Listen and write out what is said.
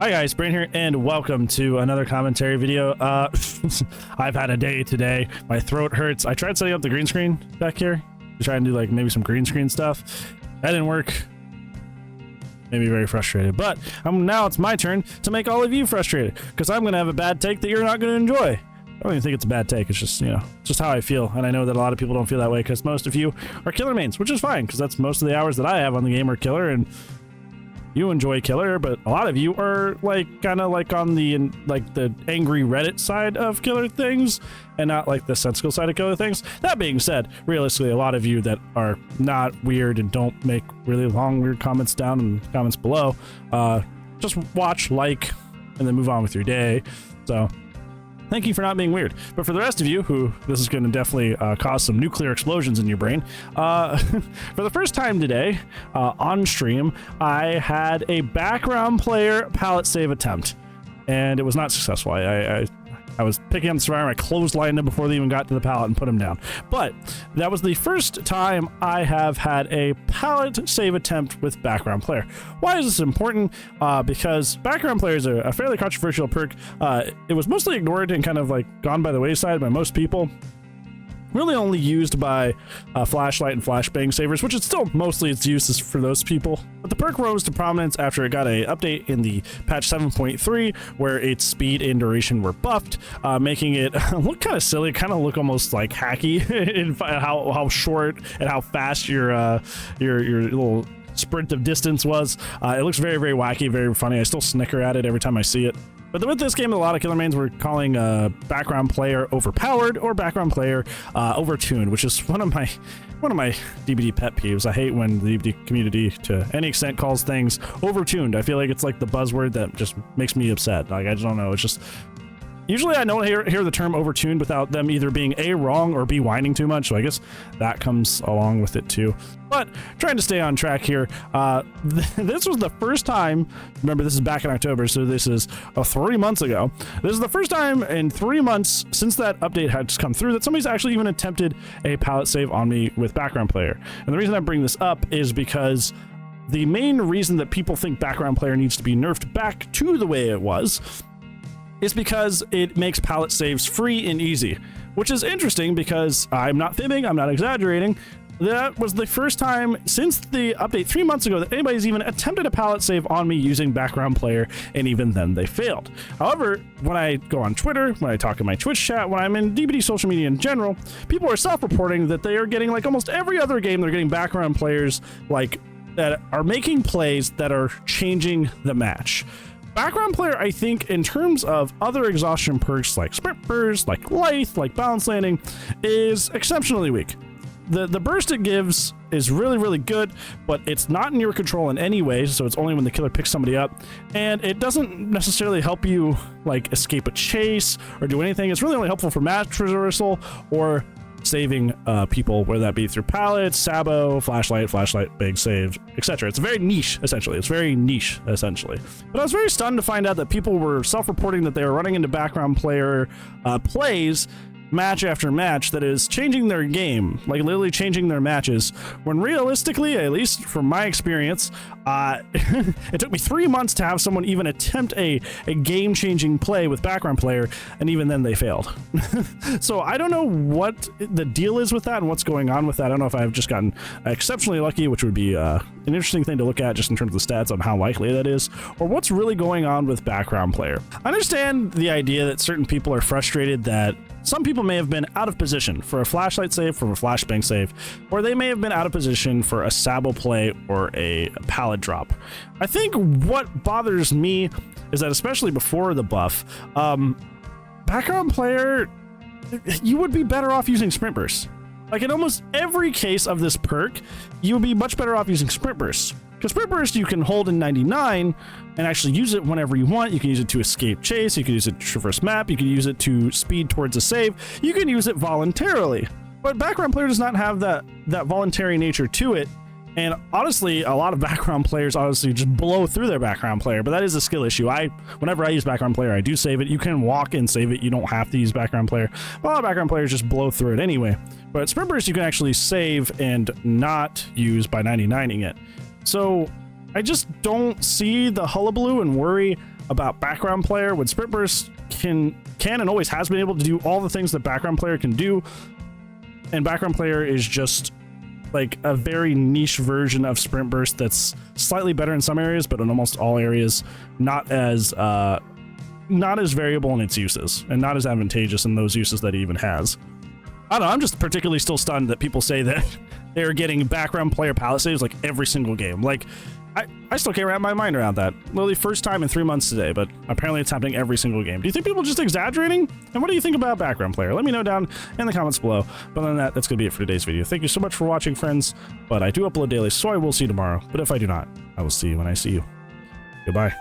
Hi guys, Brain here, and welcome to another commentary video. I've had a day today. My throat hurts. I tried setting up the green screen back here to try and do like maybe some green screen stuff. That didn't work. Made me very frustrated, but now it's my turn to make all of you frustrated because I'm gonna have a bad take that you're not gonna enjoy. I don't even think it's a bad take. It's just, just how I feel. And I know that a lot of people don't feel that way because most of you are killer mains, which is fine because that's most of the hours that I have on the game are killer, and you enjoy killer, but a lot of you are like kind of like on the angry Reddit side of killer things and not like the sensical side of killer things. That being said, realistically, a lot of you that are not weird and don't make really long weird comments down in the comments below, just watch, like, and then move on with your day. So thank you for not being weird. But for the rest of you, who this is going to definitely cause some nuclear explosions in your brain, for the first time today on stream, I had a background player palette save attempt, and it was not successful. I was picking up the survivor, I clotheslined him before they even got to the pallet and put him down. But that was the first time I have had a palette save attempt with background player. Why is this important? Because background player is a fairly controversial perk. It was mostly ignored and kind of like gone by the wayside by most people. Really only used by flashlight and flashbang savers, which is still mostly its use is for those people. But the perk rose to prominence after it got an update in the patch 7.3 where its speed and duration were buffed, making it look kind of silly, kind of look almost like hacky in how short and how fast your little sprint of distance was. It looks very, very wacky, very funny. I still snicker at it every time I see it. But with this game, a lot of killer mains were calling background player overpowered or background player overtuned, which is one of my DBD pet peeves. I hate when the DBD community, to any extent, calls things overtuned. I feel like it's like the buzzword that just makes me upset. Like, I just don't know. It's just usually I don't hear the term overtuned without them either being A, wrong, or B, whining too much. So I guess that comes along with it too. But trying to stay on track here, this was the first time, remember this is back in October, so this is 3 months ago. This is the first time in 3 months since that update had come through that somebody's actually even attempted a palette save on me with background player. And the reason I bring this up is because the main reason that people think background player needs to be nerfed back to the way it was is because it makes palette saves free and easy, which is interesting because I'm not fibbing, I'm not exaggerating. That was the first time since the update 3 months ago that anybody's even attempted a palette save on me using background player, and even then they failed. However, when I go on Twitter, when I talk in my Twitch chat, when I'm in DBD social media in general, people are self-reporting that they are getting, like almost every other game, they're getting background players like that are making plays that are changing the match. Background player, I think, in terms of other exhaustion perks like sprint burst, like life, like balance landing, is exceptionally weak. The burst it gives is really, really good, but it's not in your control in any way, so it's only when the killer picks somebody up, and it doesn't necessarily help you like escape a chase or do anything. It's really only helpful for match reversal or saving people, whether that be through pallets, sabo, flashlight, big save, etc. It's very niche, essentially. But I was very stunned to find out that people were self-reporting that they were running into background player plays match after match that is changing their game, like literally changing their matches, when realistically, at least from my experience, it took me 3 months to have someone even attempt a game-changing play with background player, and even then they failed. So I don't know what the deal is with that and what's going on with that. I don't know if I've just gotten exceptionally lucky, which would be an interesting thing to look at just in terms of the stats on how likely that is, or what's really going on with background player. I understand the idea that certain people are frustrated that some people may have been out of position for a flashlight save, from a flashbang save, or they may have been out of position for a sabo play or a pallet drop. I think what bothers me is that, especially before the buff, background player, you would be better off using sprint bursts. Like in almost every case of this perk, you would be much better off using sprint bursts. Because sprint burst you can hold in 99 and actually use it whenever you want. You can use it to escape chase, you can use it to traverse map, you can use it to speed towards a save, you can use it voluntarily. But background player does not have that voluntary nature to it. And honestly, a lot of background players honestly just blow through their background player, but that is a skill issue. Whenever I use background player, I do save it. You can walk and save it. You don't have to use background player. But a lot of background players just blow through it anyway. But sprint burst you can actually save and not use by 99ing it. So I just don't see the hullabaloo and worry about background player when Sprint Burst can and always has been able to do all the things that background player can do. And background player is just like a very niche version of Sprint Burst that's slightly better in some areas, but in almost all areas, not as variable in its uses and not as advantageous in those uses that it even has. I don't know, I'm just particularly still stunned that people say that they're getting background player palette saves like every single game. Like, I still can't wrap my mind around that. Literally first time in 3 months today, but apparently it's happening every single game. Do you think people are just exaggerating? And what do you think about background player? Let me know down in the comments below. But other than that, that's going to be it for today's video. Thank you so much for watching, friends. But I do upload daily, so I will see you tomorrow. But if I do not, I will see you when I see you. Goodbye.